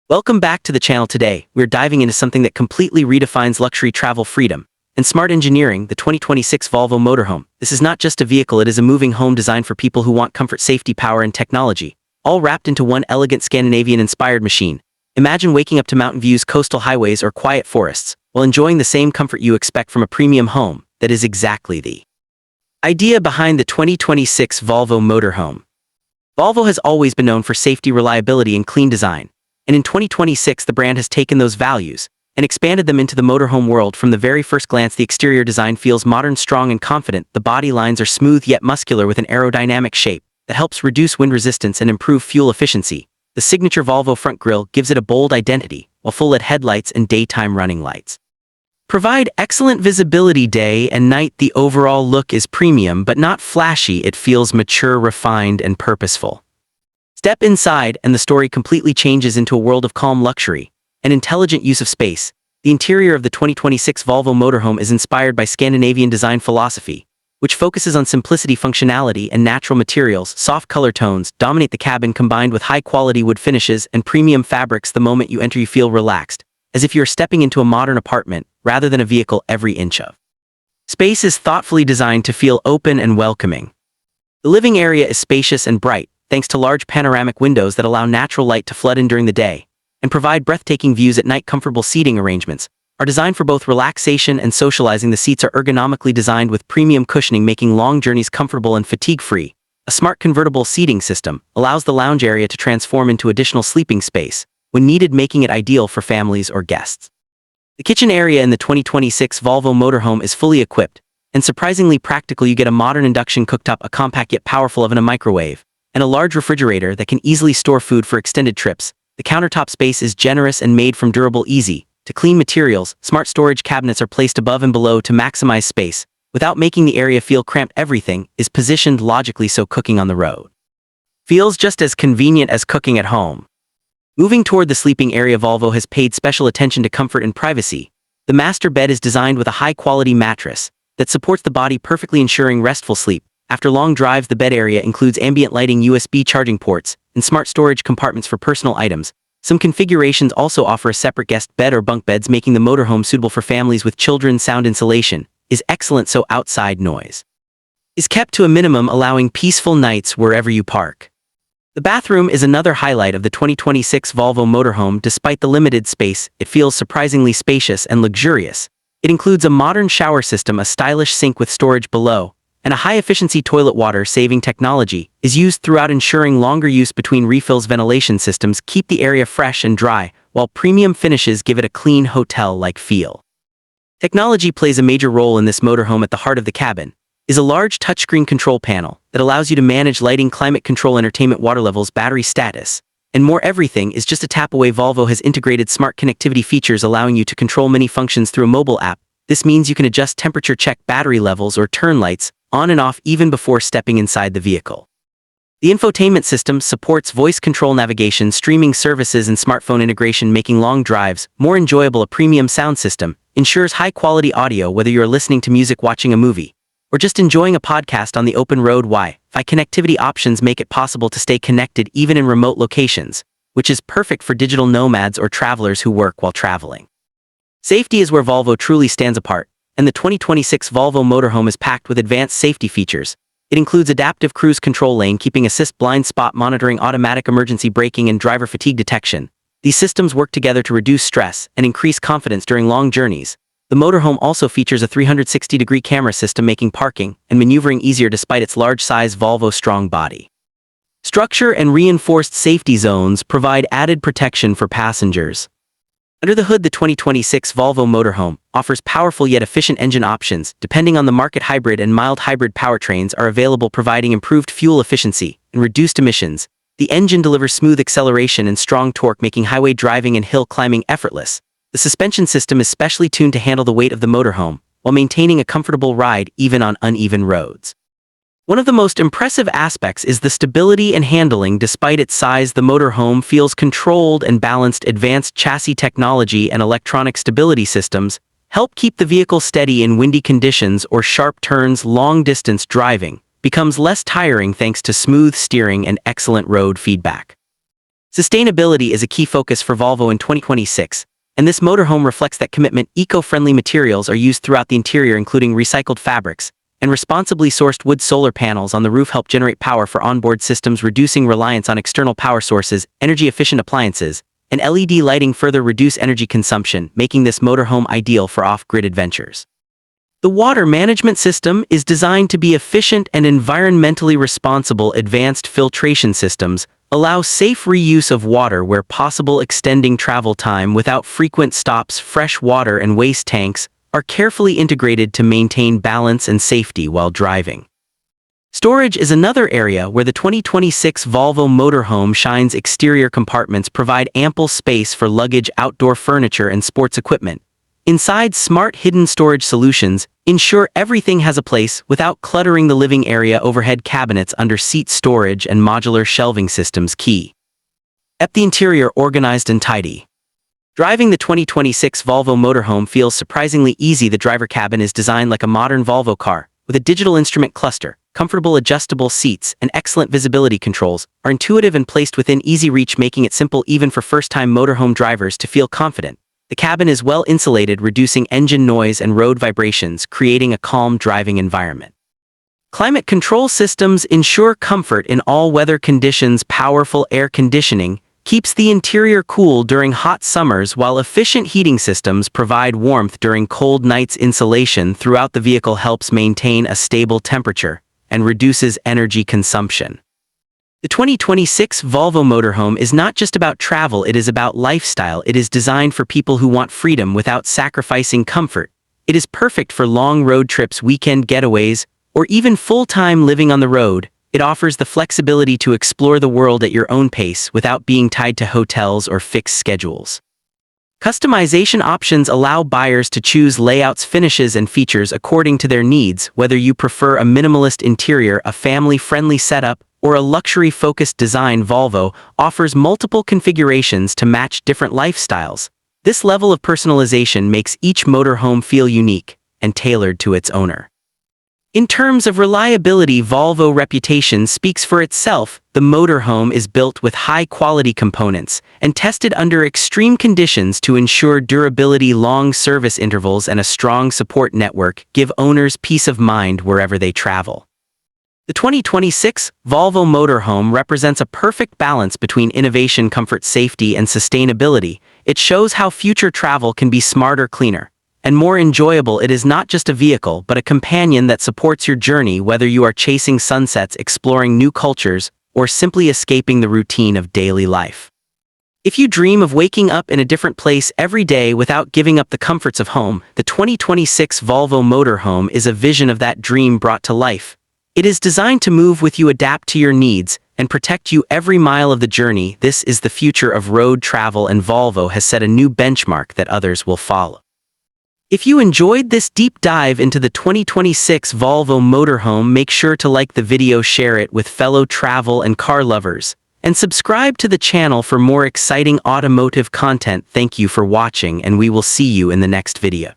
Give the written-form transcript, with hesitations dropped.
Welcome back to the channel. Today, we're diving into something that completely redefines luxury travel freedom and smart engineering, the 2026 Volvo Motorhome. This is not just a vehicle, it is a moving home designed for people who want comfort, safety, power, and technology, all wrapped into one elegant Scandinavian-inspired machine. Imagine waking up to mountain views, coastal highways, or quiet forests, while enjoying the same comfort you expect from a premium home. That is exactly the idea behind the 2026 Volvo Motorhome. Volvo has always been known for safety, reliability, and clean design. And in 2026, the brand has taken those values and expanded them into the motorhome world. From the very first glance, the exterior design feels modern, strong, and confident. The body lines are smooth yet muscular with an aerodynamic shape that helps reduce wind resistance and improve fuel efficiency. The signature Volvo front grille gives it a bold identity, while full-LED headlights and daytime running lights provide excellent visibility day and night. The overall look is premium but not flashy. It feels mature, refined, and purposeful. Step inside and the story completely changes into a world of calm luxury and intelligent use of space. The interior of the 2026 Volvo Motorhome is inspired by Scandinavian design philosophy, which focuses on simplicity, functionality, and natural materials. Soft color tones dominate the cabin, combined with high-quality wood finishes and premium fabrics. The moment you enter, you feel relaxed, as if you're stepping into a modern apartment rather than a vehicle. Every inch of space is thoughtfully designed to feel open and welcoming. The living area is spacious and bright, thanks to large panoramic windows that allow natural light to flood in during the day and provide breathtaking views at night. Comfortable seating arrangements are designed for both relaxation and socializing. The seats are ergonomically designed with premium cushioning, making long journeys comfortable and fatigue-free. A smart convertible seating system allows the lounge area to transform into additional sleeping space when needed, making it ideal for families or guests. The kitchen area in the 2026 Volvo Motorhome is fully equipped and surprisingly practical. You get a modern induction cooktop, a compact yet powerful oven, a microwave, and a large refrigerator that can easily store food for extended trips. The countertop space is generous and made from durable, easy-to-clean materials. Smart storage cabinets are placed above and below to maximize space without making the area feel cramped. Everything is positioned logically, so cooking on the road feels just as convenient as cooking at home. Moving toward the sleeping area, Volvo has paid special attention to comfort and privacy. The master bed is designed with a high-quality mattress that supports the body perfectly, ensuring restful sleep. After long drives, the bed area includes ambient lighting, USB charging ports, and smart storage compartments for personal items. Some configurations also offer a separate guest bed or bunk beds, making the motorhome suitable for families with children. Sound insulation is excellent, so outside noise is kept to a minimum, allowing peaceful nights wherever you park. The bathroom is another highlight of the 2026 Volvo Motorhome. Despite the limited space, it feels surprisingly spacious and luxurious. It includes a modern shower system, a stylish sink with storage below, and a high-efficiency toilet. Water-saving technology is used throughout, ensuring longer use between refills. Ventilation systems keep the area fresh and dry, while premium finishes give it a clean, hotel-like feel. Technology plays a major role in this motorhome. At the heart of the cabin is a large touchscreen control panel that allows you to manage lighting, climate control, entertainment, water levels, battery status, and more. Everything is just a tap away. Volvo has integrated smart connectivity features, allowing you to control many functions through a mobile app. This means you can adjust temperature, check battery levels, or turn lights on and off even before stepping inside the vehicle. The infotainment system supports voice control, navigation, streaming services, and smartphone integration, making long drives more enjoyable. A premium sound system ensures high-quality audio, whether you're listening to music, watching a movie, or just enjoying a podcast on the open road. Wi-Fi connectivity options make it possible to stay connected even in remote locations, which is perfect for digital nomads or travelers who work while traveling. Safety is where Volvo truly stands apart, and the 2026 Volvo Motorhome is packed with advanced safety features. It includes adaptive cruise control, lane keeping assist, blind spot monitoring, automatic emergency braking, and driver fatigue detection. These systems work together to reduce stress and increase confidence during long journeys. The motorhome also features a 360-degree camera system, making parking and maneuvering easier despite its large size. Volvo's strong body structure and reinforced safety zones provide added protection for passengers. Under the hood, the 2026 Volvo Motorhome offers powerful yet efficient engine options. Depending on the market, hybrid and mild hybrid powertrains are available, providing improved fuel efficiency and reduced emissions. The engine delivers smooth acceleration and strong torque, making highway driving and hill climbing effortless. The suspension system is specially tuned to handle the weight of the motorhome while maintaining a comfortable ride even on uneven roads. One of the most impressive aspects is the stability and handling. Despite its size, the motorhome feels controlled and balanced. Advanced chassis technology and electronic stability systems help keep the vehicle steady in windy conditions or sharp turns. Long-distance driving becomes less tiring thanks to smooth steering and excellent road feedback. Sustainability is a key focus for Volvo in 2026, and this motorhome reflects that commitment. Eco-friendly materials are used throughout the interior, including recycled fabrics, and responsibly sourced wood. Solar panels on the roof help generate power for onboard systems, reducing reliance on external power sources. Energy-efficient appliances and LED lighting further reduce energy consumption, making this motorhome ideal for off-grid adventures. The water management system is designed to be efficient and environmentally responsible. Advanced filtration systems allow safe reuse of water where possible, extending travel time without frequent stops. Fresh water and waste tanks are carefully integrated to maintain balance and safety while driving. Storage is another area where the 2026 Volvo Motorhome shines. Exterior compartments provide ample space for luggage, outdoor furniture, and sports equipment. Inside, smart hidden storage solutions ensure everything has a place without cluttering the living area. Overhead cabinets, under seat storage, and modular shelving systems key. Keep the interior organized and tidy. Driving the 2026 Volvo Motorhome feels surprisingly easy. The driver cabin is designed like a modern Volvo car, with a digital instrument cluster. Comfortable adjustable seats and excellent visibility controls are intuitive and placed within easy reach, making it simple even for first-time motorhome drivers to feel confident. The cabin is well insulated, reducing engine noise and road vibrations, creating a calm driving environment. Climate control systems ensure comfort in all weather conditions. Powerful air conditioning keeps the interior cool during hot summers, while efficient heating systems provide warmth during cold nights. Insulation throughout the vehicle helps maintain a stable temperature and reduces energy consumption. The 2026 Volvo Motorhome is not just about travel, it is about lifestyle. It is designed for people who want freedom without sacrificing comfort. It is perfect for long road trips, weekend getaways, or even full-time living on the road. It offers the flexibility to explore the world at your own pace without being tied to hotels or fixed schedules. Customization options allow buyers to choose layouts, finishes, and features according to their needs. Whether you prefer a minimalist interior, a family-friendly setup, or a luxury-focused design, Volvo offers multiple configurations to match different lifestyles. This level of personalization makes each motorhome feel unique and tailored to its owner. In terms of reliability, Volvo reputation speaks for itself. The motorhome is built with high-quality components and tested under extreme conditions to ensure durability. Long service intervals and a strong support network give owners peace of mind wherever they travel. The 2026 Volvo Motorhome represents a perfect balance between innovation, comfort, safety, and sustainability. It shows how future travel can be smarter, cleaner, and more enjoyable. It is not just a vehicle, but a companion that supports your journey, whether you are chasing sunsets, exploring new cultures, or simply escaping the routine of daily life. If you dream of waking up in a different place every day without giving up the comforts of home, the 2026 Volvo Motorhome is a vision of that dream brought to life. It is designed to move with you, adapt to your needs, and protect you every mile of the journey. This is the future of road travel, and Volvo has set a new benchmark that others will follow. If you enjoyed this deep dive into the 2026 Volvo Motorhome, make sure to like the video, share it with fellow travel and car lovers, and subscribe to the channel for more exciting automotive content. Thank you for watching, and we will see you in the next video.